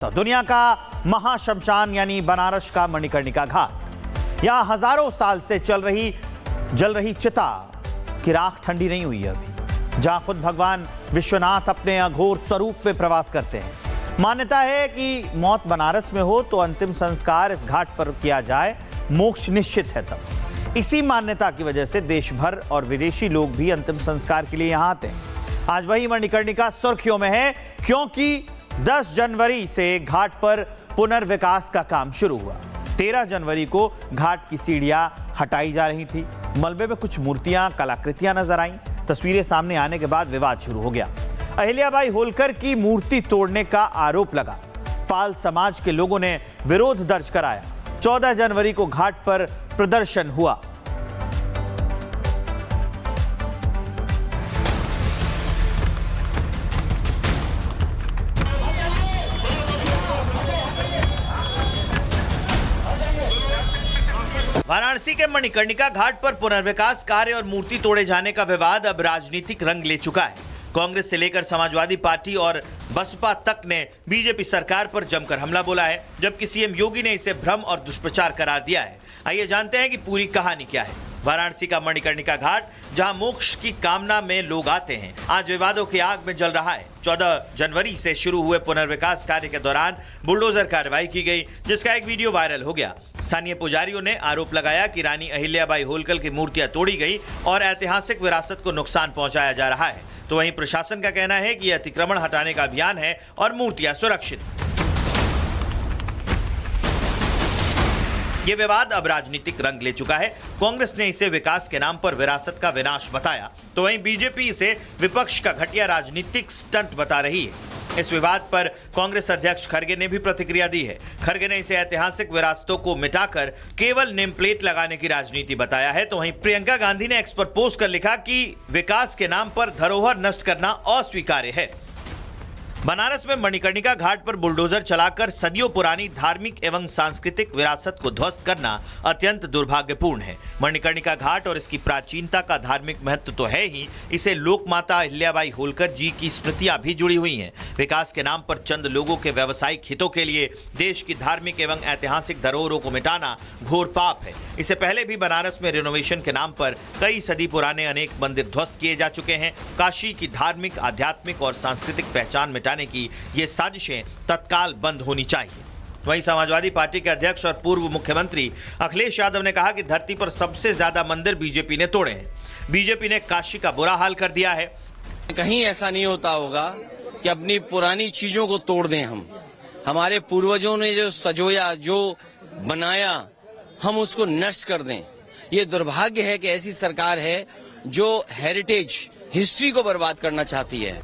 तो दुनिया का महाशमशान यानी बनारस का मणिकर्णिका घाट, यहां हजारों साल से जल रही चिता की राख ठंडी नहीं हुई है अभी, जहां खुद भगवान विश्वनाथ अपने अघोर स्वरूप में प्रवास करते हैं। मान्यता है कि मौत बनारस में हो तो अंतिम संस्कार इस घाट पर किया जाए, मोक्ष निश्चित है तब। इसी मान्यता की वजह से देश भर और विदेशी लोग भी अंतिम संस्कार के लिए यहां आते हैं। आज वही मणिकर्णिका सुर्खियों में है क्योंकि 10 जनवरी से घाट पर पुनर्विकास का काम शुरू हुआ। 13 जनवरी को घाट की सीढ़ियां हटाई जा रही थी, मलबे में कुछ मूर्तियां, कलाकृतियां नजर आईं। तस्वीरें सामने आने के बाद विवाद शुरू हो गया। अहिल्याबाई होलकर की मूर्ति तोड़ने का आरोप लगा। पाल समाज के लोगों ने विरोध दर्ज कराया। 14 जनवरी को घाट पर प्रदर्शन हुआ। वाराणसी के मणिकर्णिका घाट पर पुनर्विकास कार्य और मूर्ति तोड़े जाने का विवाद अब राजनीतिक रंग ले चुका है। कांग्रेस से लेकर समाजवादी पार्टी और बसपा तक ने बीजेपी सरकार पर जमकर हमला बोला है, जबकि सीएम योगी ने इसे भ्रम और दुष्प्रचार करार दिया है। आइए जानते हैं कि पूरी कहानी क्या है। वाराणसी का मणिकर्णिका घाट, जहां मोक्ष की कामना में लोग आते हैं, आज विवादों की आग में जल रहा है। 14 जनवरी से शुरू हुए पुनर्विकास कार्य के दौरान बुलडोजर कार्रवाई की गई, जिसका एक वीडियो वायरल हो गया। स्थानीय पुजारियों ने आरोप लगाया कि रानी अहिल्याबाई होलकर की मूर्तियां तोड़ी गई और ऐतिहासिक विरासत को नुकसान पहुंचाया जा रहा है। तो वहीं प्रशासन का कहना है कि यह अतिक्रमण हटाने का अभियान है और मूर्तियां सुरक्षित। ये विवाद अब राजनीतिक रंग ले चुका है। कांग्रेस ने इसे विकास के नाम पर विरासत का विनाश बताया, तो वहीं बीजेपी इसे विपक्ष का घटिया राजनीतिक स्टंट बता रही है। इस विवाद पर कांग्रेस अध्यक्ष खड़गे ने भी प्रतिक्रिया दी है। खड़गे ने इसे ऐतिहासिक विरासतों को मिटाकर केवल नेम प्लेट लगाने की राजनीति बताया है। तो वहीं प्रियंका गांधी ने एक्स पर पोस्ट कर लिखा कि विकास के नाम पर धरोहर नष्ट करना अस्वीकार्य है। बनारस में मणिकर्णिका घाट पर बुलडोजर चलाकर सदियों पुरानी धार्मिक एवं सांस्कृतिक विरासत को ध्वस्त करना अत्यंत दुर्भाग्यपूर्ण है। मणिकर्णिका घाट और इसकी प्राचीनता का धार्मिक महत्व तो है ही, इसे लोक माता अहिल्याबाई होलकर जी की स्मृतियां भी जुड़ी हुई हैं। विकास के नाम पर चंद लोगों के व्यावसायिक हितों के लिए देश की धार्मिक एवं ऐतिहासिक धरोहरों को मिटाना घोर पाप है। इससे पहले भी बनारस में रिनोवेशन के नाम पर कई सदी पुराने अनेक मंदिर ध्वस्त किए जा चुके हैं। काशी की धार्मिक, आध्यात्मिक और सांस्कृतिक पहचान की ये साजिशें तत्काल बंद होनी चाहिए। वहीं समाजवादी पार्टी के अध्यक्ष और पूर्व मुख्यमंत्री अखिलेश यादव ने कहा कि धरती पर सबसे ज्यादा मंदिर बीजेपी ने तोड़े हैं। बीजेपी ने काशी का बुरा हाल कर दिया है। कहीं ऐसा नहीं होता होगा कि अपनी पुरानी चीजों को तोड़ दें। हमारे पूर्वजों ने जो सजोया, जो बनाया, हम उसको नष्ट कर दें। ये दुर्भाग्य है कि ऐसी सरकार है जो हेरिटेज, हिस्ट्री को बर्बाद करना चाहती है।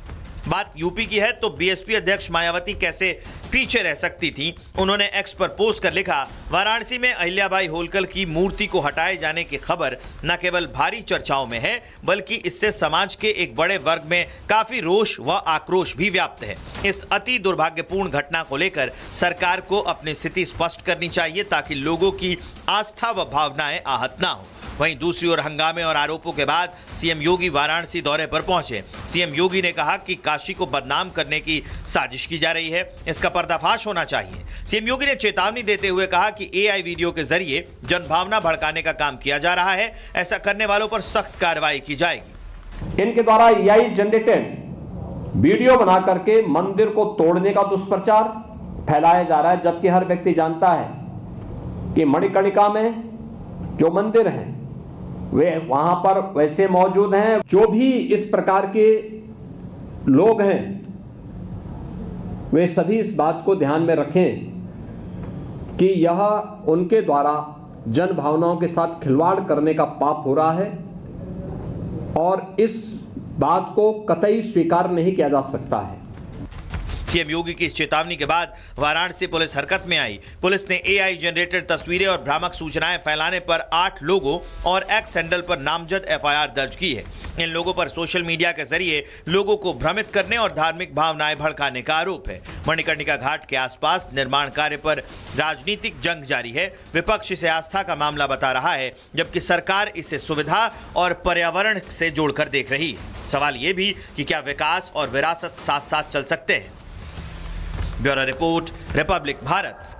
बात यूपी की है तो बीएसपी अध्यक्ष मायावती कैसे पीछे रह सकती थी। उन्होंने एक्स पर पोस्ट कर लिखा, वाराणसी में अहिल्याबाई होलकर की मूर्ति को हटाए जाने की खबर न केवल भारी चर्चाओं में है, बल्कि इससे समाज के एक बड़े वर्ग में काफी रोष व आक्रोश भी व्याप्त है। इस अति दुर्भाग्यपूर्ण घटना को लेकर सरकार को अपनी स्थिति स्पष्ट करनी चाहिए ताकि लोगों की आस्था व भावनाएं आहत ना हो। वहीं दूसरी ओर हंगामे और आरोपों के बाद सीएम योगी वाराणसी दौरे पर पहुंचे। सीएम योगी ने कहा कि काशी को बदनाम करने की साजिश की जा रही है, इसका पर्दाफाश होना चाहिए। सीएम योगी ने चेतावनी देते हुए कहा कि एआई वीडियो के जरिए जनभावना भड़काने का काम किया जा रहा है, ऐसा करने वालों पर सख्त कार्रवाई की जाएगी। इनके द्वारा एआई जनरेटेड वीडियो बना करके मंदिर को तोड़ने का दुष्प्रचार फैलाया जा रहा है, जबकि हर व्यक्ति जानता है कि मणिकर्णिका में जो मंदिर है वे वहां पर वैसे मौजूद हैं। जो भी इस प्रकार के लोग हैं वे सभी इस बात को ध्यान में रखें कि यह उनके द्वारा जन भावनाओं के साथ खिलवाड़ करने का पाप हो रहा है और इस बात को कतई स्वीकार नहीं किया जा सकता है। सीएम योगी की इस चेतावनी के बाद वाराणसी पुलिस हरकत में आई। पुलिस ने एआई जनरेटेड तस्वीरें और भ्रामक सूचनाएं फैलाने पर 8 लोगों और एक्स हैंडल पर नामजद एफआईआर दर्ज की है। इन लोगों पर सोशल मीडिया के जरिए लोगों को भ्रमित करने और धार्मिक भावनाएं भड़काने का आरोप है। मणिकर्णिका घाट के आसपास निर्माण कार्य पर राजनीतिक जंग जारी है। विपक्ष इसे आस्था का मामला बता रहा है, जबकि सरकार इसे सुविधा और पर्यावरण से जोड़कर देख रही है। सवाल ये भी कि क्या विकास और विरासत साथ साथ चल सकते हैं। Bureau report, Republic Bharat.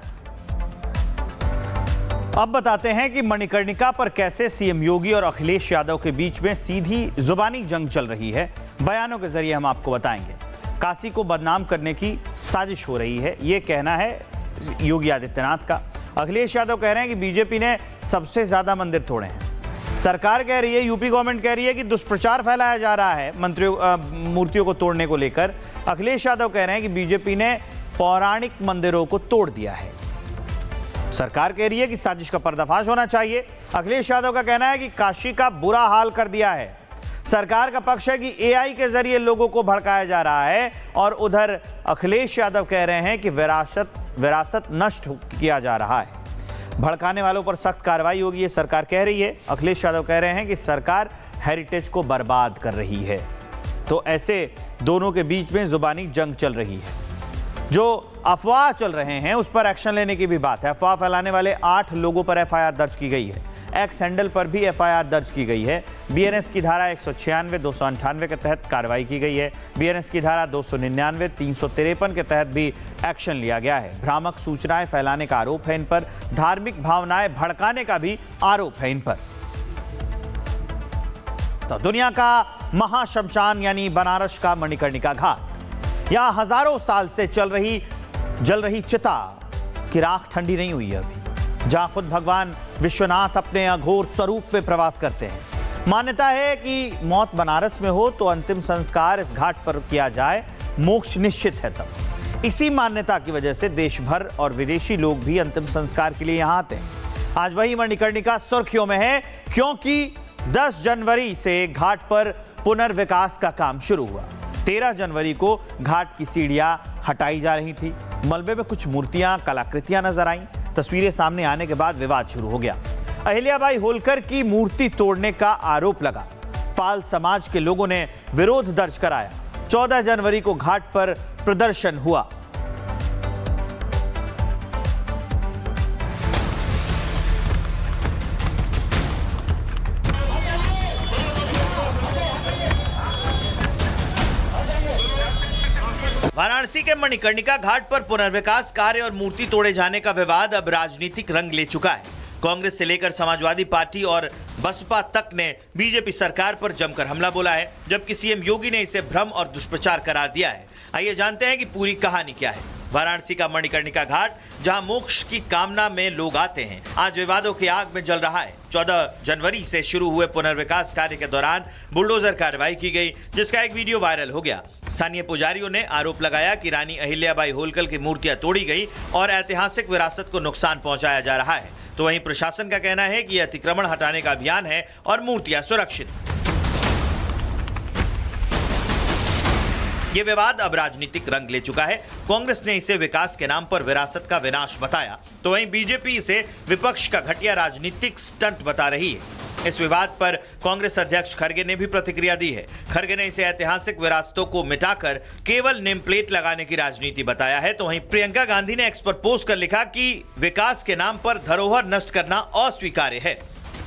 अब बताते हैं कि मणिकर्णिका पर कैसे सीएम योगी और अखिलेश यादव के बीच में सीधी जुबानी जंग चल रही है। बयानों के जरिए हम आपको बताएंगे। काशी को बदनाम करने की साजिश हो रही है, ये कहना है योगी आदित्यनाथ का। अखिलेश यादव कह रहे हैं कि बीजेपी ने सबसे ज्यादा मंदिर तोड़े हैं। सरकार कह रही है, यूपी गवर्नमेंट कह रही है कि दुष्प्रचार फैलाया जा रहा है मूर्तियों को तोड़ने को लेकर। अखिलेश यादव कह रहे हैं कि बीजेपी ने पौराणिक मंदिरों को तोड़ दिया है। सरकार कह रही है कि साजिश का पर्दाफाश होना चाहिए। अखिलेश यादव का कहना है कि काशी का बुरा हाल कर दिया है। सरकार का पक्ष है कि एआई के जरिए लोगों को भड़काया जा रहा है, और उधर अखिलेश यादव कह रहे हैं कि विरासत नष्ट किया जा रहा है। भड़काने वालों पर सख्त कार्रवाई होगी, ये सरकार कह रही है। अखिलेश यादव कह रहे हैं कि सरकार हेरिटेज को बर्बाद कर रही है। तो ऐसे दोनों के बीच में जुबानी जंग चल रही है। जो अफवाह चल रहे हैं उस पर एक्शन लेने की भी बात है। अफवाह फैलाने वाले 8 लोगों पर एफआईआर दर्ज की गई है। एक्स हैंडल पर भी एफआईआर दर्ज की गई है। बीएनएस की धारा 196, 298 के तहत कार्रवाई की गई है। बीएनएस की धारा 299, 353 के तहत भी एक्शन लिया गया है। भ्रामक सूचनाएं फैलाने का आरोप है इन पर। धार्मिक भावनाएं भड़काने का भी आरोप है इन पर। तो दुनिया का महाशमशान यानी बनारस का मणिकर्णिका घाट, यहां हजारों साल से जल रही चिता की राख ठंडी नहीं हुई है अभी, जहां खुद भगवान विश्वनाथ अपने अघोर स्वरूप में प्रवास करते हैं। मान्यता है कि मौत बनारस में हो तो अंतिम संस्कार इस घाट पर किया जाए, मोक्ष निश्चित है तब। इसी मान्यता की वजह से देश भर और विदेशी लोग भी अंतिम संस्कार के लिए यहां आते हैं। आज वही मणिकर्णिका सुर्खियों में है, क्योंकि 10 जनवरी से घाट पर पुनर्विकास का काम शुरू हुआ। 13 जनवरी को घाट की सीढ़ियां हटाई जा रही थी। मलबे में कुछ मूर्तियां, कलाकृतियां नजर आईं। तस्वीरें सामने आने के बाद विवाद शुरू हो गया। अहिल्याबाई होलकर की मूर्ति तोड़ने का आरोप लगा। पाल समाज के लोगों ने विरोध दर्ज कराया। 14 जनवरी को घाट पर प्रदर्शन हुआ। वाराणसी के मणिकर्णिका घाट पर पुनर्विकास कार्य और मूर्ति तोड़े जाने का विवाद अब राजनीतिक रंग ले चुका है। कांग्रेस से लेकर समाजवादी पार्टी और बसपा तक ने बीजेपी सरकार पर जमकर हमला बोला है, जबकि सीएम योगी ने इसे भ्रम और दुष्प्रचार करार दिया है। आइए जानते हैं कि पूरी कहानी क्या है। वाराणसी का मणिकर्णिका घाट, जहां मोक्ष की कामना में लोग आते हैं, आज विवादों की आग में जल रहा है। 14 जनवरी से शुरू हुए पुनर्विकास कार्य के दौरान बुलडोजर कार्रवाई की गई, जिसका एक वीडियो वायरल हो गया। स्थानीय पुजारियों ने आरोप लगाया कि रानी अहिल्याबाई होलकर की मूर्तियां तोड़ी गई और ऐतिहासिक विरासत को नुकसान पहुंचाया जा रहा है। तो वहीं प्रशासन का कहना है कि यह अतिक्रमण हटाने का अभियान है और मूर्तियां सुरक्षित। ये विवाद अब राजनीतिक रंग ले चुका है। कांग्रेस ने इसे विकास के नाम पर विरासत का विनाश बताया, तो वहीं बीजेपी इसे विपक्ष का घटिया राजनीतिक स्टंट बता रही है। इस विवाद पर कांग्रेस अध्यक्ष खड़गे ने भी प्रतिक्रिया दी है। खड़गे ने इसे ऐतिहासिक विरासतों को मिटाकर केवल नेम प्लेट लगाने की राजनीति बताया है। तो वहीं प्रियंका गांधी ने एक्स पर पोस्ट कर लिखा कि विकास के नाम पर धरोहर नष्ट करना अस्वीकार्य है।